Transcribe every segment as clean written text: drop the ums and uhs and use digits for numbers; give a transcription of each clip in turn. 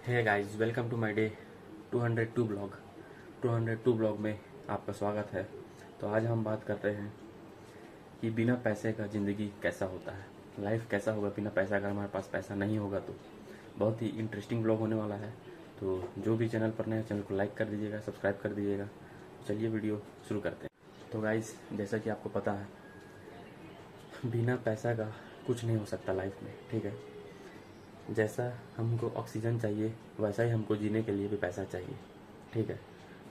है guys, welcome to my day 202 blog. 202 blog में आपका स्वागत है। तो आज हम बात करते हैं कि बिना पैसे का ज़िंदगी कैसा होता है, लाइफ कैसा होगा बिना पैसा। अगर हमारे पास पैसा नहीं होगा तो बहुत ही इंटरेस्टिंग ब्लॉग होने वाला है। तो जो भी चैनल पर नए हैं, चैनल को लाइक कर दीजिएगा, सब्सक्राइब कर दीजिएगा। चलिए वीडियो शुरू करते हैं। तो गाइस, जैसा कि आपको पता है, बिना पैसा का कुछ नहीं हो सकता लाइफ में, ठीक है। जैसा हमको ऑक्सीजन चाहिए वैसा ही हमको जीने के लिए भी पैसा चाहिए, ठीक है।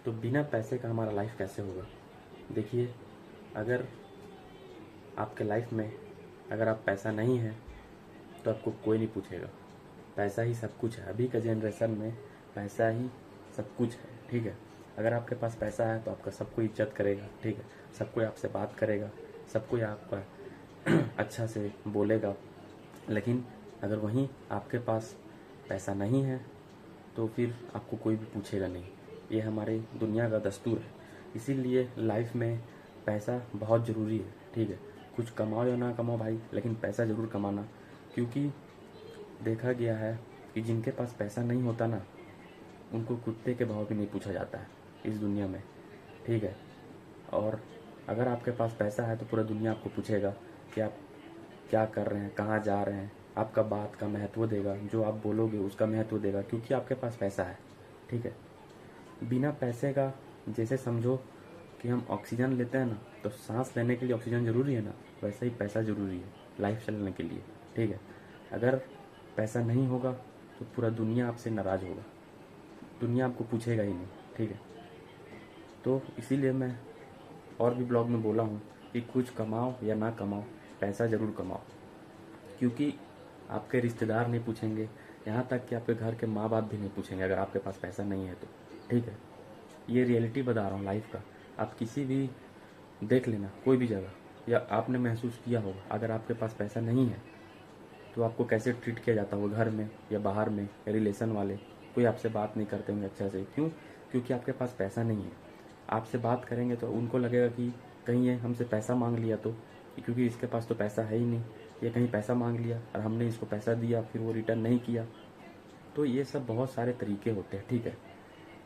तो बिना पैसे का हमारा लाइफ कैसे होगा? देखिए, अगर आपके लाइफ में अगर आप पैसा नहीं है तो आपको कोई नहीं पूछेगा। पैसा ही सब कुछ है। अभी का जनरेशन में पैसा ही सब कुछ है, ठीक है। अगर आपके पास पैसा है तो आपका सब कोई इज्जत करेगा, ठीक है। सब कोई आपसे बात करेगा, सब कोई आपका अच्छा से बोलेगा। लेकिन अगर वहीं आपके पास पैसा नहीं है तो फिर आपको कोई भी पूछेगा नहीं। ये हमारे दुनिया का दस्तूर है। इसीलिए लाइफ में पैसा बहुत ज़रूरी है, ठीक है। कुछ कमाओ या ना कमाओ भाई, लेकिन पैसा ज़रूर कमाना। क्योंकि देखा गया है कि जिनके पास पैसा नहीं होता ना, उनको कुत्ते के भाव भी नहीं पूछा जाता है इस दुनिया में, ठीक है। और अगर आपके पास पैसा है तो पूरा दुनिया आपको पूछेगा कि आप क्या कर रहे हैं, कहाँ जा रहे हैं। आपका बात का महत्व देगा, जो आप बोलोगे उसका महत्व देगा, क्योंकि आपके पास पैसा है, ठीक है। बिना पैसे का, जैसे समझो कि हम ऑक्सीजन लेते हैं ना, तो सांस लेने के लिए ऑक्सीजन ज़रूरी है ना, वैसे ही पैसा ज़रूरी है लाइफ चलने के लिए, ठीक है। अगर पैसा नहीं होगा तो पूरा दुनिया आपसे नाराज़ होगा, दुनिया आपको पूछेगा ही नहीं, ठीक है। तो इसीलिए मैं और भी ब्लॉग में बोला हूँ कि कुछ कमाओ या ना कमाओ, पैसा ज़रूर कमाओ। क्योंकि आपके रिश्तेदार नहीं पूछेंगे, यहाँ तक कि आपके घर के माँ बाप भी नहीं पूछेंगे अगर आपके पास पैसा नहीं है तो, ठीक है। ये रियलिटी बता रहा हूँ लाइफ का। आप किसी भी देख लेना, कोई भी जगह, या आपने महसूस किया होगा, अगर आपके पास पैसा नहीं है तो आपको कैसे ट्रीट किया जाता होगा घर में या बाहर में, या रिलेशन वाले कोई आपसे बात नहीं करते होंगे अच्छा से। क्यों? क्योंकि आपके पास पैसा नहीं है। आपसे बात करेंगे तो उनको लगेगा कि कहीं ये हमसे पैसा मांग लिया तो, क्योंकि इसके पास तो पैसा है ही नहीं, ये कहीं पैसा मांग लिया और हमने इसको पैसा दिया फिर वो रिटर्न नहीं किया। तो ये सब बहुत सारे तरीके होते हैं, ठीक है।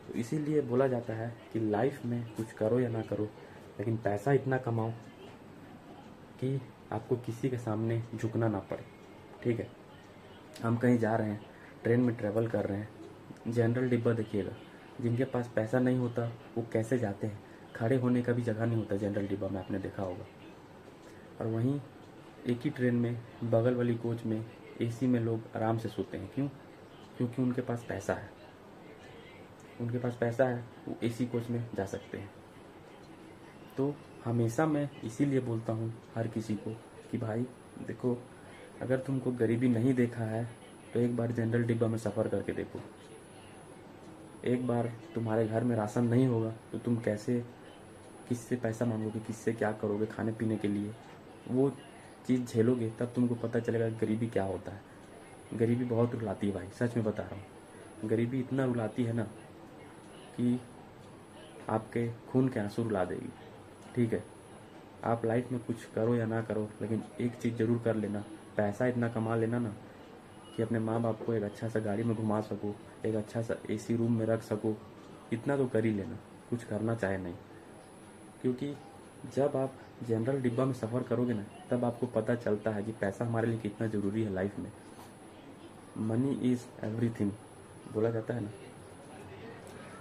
तो इसीलिए बोला जाता है कि लाइफ में कुछ करो या ना करो, लेकिन पैसा इतना कमाओ कि आपको किसी के सामने झुकना ना पड़े, ठीक है। हम कहीं जा रहे हैं, ट्रेन में ट्रैवल कर रहे हैं, जनरल डिब्बा देखिएगा, जिनके पास पैसा नहीं होता वो कैसे जाते हैं, खड़े होने का भी जगह नहीं होता जनरल डिब्बा में, आपने देखा होगा। और वहीं एक ही ट्रेन में बगल वाली कोच में एसी में लोग आराम से सोते हैं। क्यों? क्योंकि उनके पास पैसा है, उनके पास पैसा है, वो एसी कोच में जा सकते हैं। तो हमेशा मैं इसीलिए बोलता हूँ हर किसी को कि भाई देखो, अगर तुमको गरीबी नहीं देखा है तो एक बार जनरल डिब्बा में सफ़र करके देखो। एक बार तुम्हारे घर में राशन नहीं होगा तो तुम कैसे, किससे पैसा मांगोगे, किससे क्या करोगे खाने पीने के लिए। वो चीज़ झेलोगे तब तुमको पता चलेगा गरीबी क्या होता है। गरीबी बहुत रुलाती है भाई, सच में बता रहा हूँ। गरीबी इतना रुलाती है ना कि आपके खून के आंसू रुला देगी, ठीक है। आप लाइफ में कुछ करो या ना करो, लेकिन एक चीज़ ज़रूर कर लेना, पैसा इतना कमा लेना ना कि अपने माँ बाप को एक अच्छा सा गाड़ी में घुमा सको, एक अच्छा सा एसी रूम में रख सको। इतना तो कर ही लेना, कुछ करना चाहे नहीं। क्योंकि जब आप जनरल डिब्बा में सफ़र करोगे ना, तब आपको पता चलता है कि पैसा हमारे लिए कितना ज़रूरी है लाइफ में। मनी इज़ एवरीथिंग बोला जाता है ना,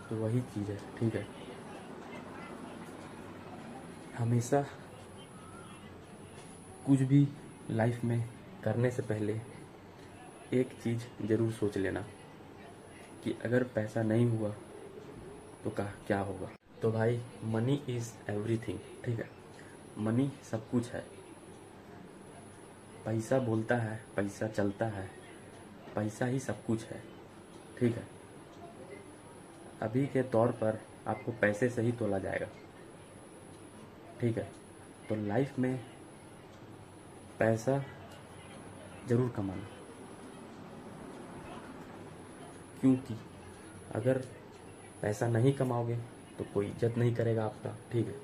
तो वही चीज़ है, ठीक है। हमेशा कुछ भी लाइफ में करने से पहले एक चीज़ ज़रूर सोच लेना कि अगर पैसा नहीं हुआ तो क्या होगा। तो भाई, मनी इज़ एवरीथिंग, ठीक है। मनी सब कुछ है। पैसा बोलता है, पैसा चलता है, पैसा ही सब कुछ है, ठीक है। अभी के तौर पर आपको पैसे से ही तोला जाएगा, ठीक है। तो लाइफ में पैसा ज़रूर कमाना, क्योंकि अगर पैसा नहीं कमाओगे तो कोई इज्जत नहीं करेगा आपका, ठीक है।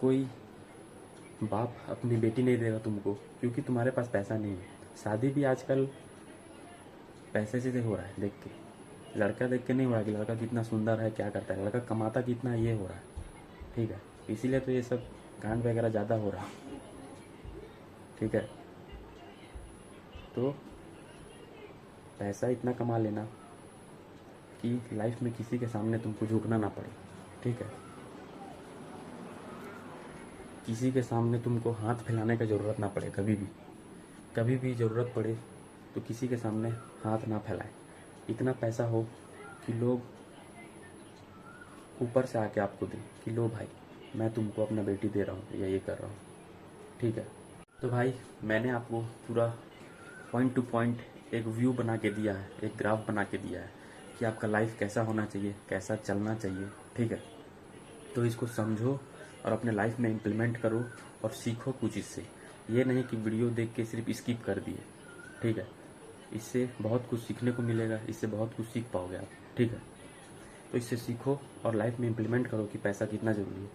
कोई बाप अपनी बेटी नहीं देगा तुमको, क्योंकि तुम्हारे पास पैसा नहीं है। शादी भी आजकल पैसे से हो रहा है देख के, लड़का देख के नहीं हो रहा कि लड़का कितना सुंदर है, क्या करता है, लड़का कमाता कितना ये हो रहा है। ठीक है, इसीलिए तो ये सब कांड वगैरह ज़्यादा हो रहा है। ठीक है, तो पैसा इतना कमा लेना कि लाइफ में किसी के सामने तुमको झुकना ना पड़े। ठीक है, किसी के सामने तुमको हाथ फैलाने का ज़रूरत ना पड़े। कभी भी ज़रूरत पड़े तो किसी के सामने हाथ ना फैलाए। इतना पैसा हो कि लोग ऊपर से आके आपको दें कि लो भाई, मैं तुमको अपना बेटी दे रहा हूँ या ये कर रहा हूँ। ठीक है, तो भाई मैंने आपको पूरा पॉइंट टू पॉइंट एक व्यू बना के दिया है, एक ग्राफ बना के दिया है कि आपका लाइफ कैसा होना चाहिए, कैसा चलना चाहिए। ठीक है, तो इसको समझो और अपने लाइफ में इम्प्लीमेंट करो और सीखो कुछ इससे। ये नहीं कि वीडियो देख के सिर्फ स्किप कर दिए। ठीक है, इससे बहुत कुछ सीखने को मिलेगा, इससे बहुत कुछ सीख पाओगे आप। ठीक है, तो इससे सीखो और लाइफ में इम्प्लीमेंट करो कि पैसा कितना ज़रूरी है।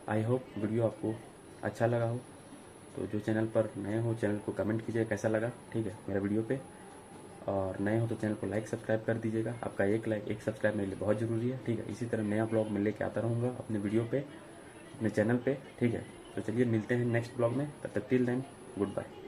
आई होप वीडियो आपको अच्छा लगा हो। तो जो चैनल पर नए हो चैनल को कमेंट कीजिए कैसा लगा। ठीक है, मेरा वीडियो पे, और नए हो तो चैनल को लाइक सब्सक्राइब कर दीजिएगा। आपका एक लाइक एक सब्सक्राइब मेरे लिए बहुत ज़रूरी है। ठीक है, इसी तरह नया ब्लॉग मैं लेके आता रहूँगा अपने वीडियो पे, अपने चैनल पे। ठीक है, तो चलिए मिलते हैं नेक्स्ट ब्लॉग में, तब तक टिल देन गुड बाय।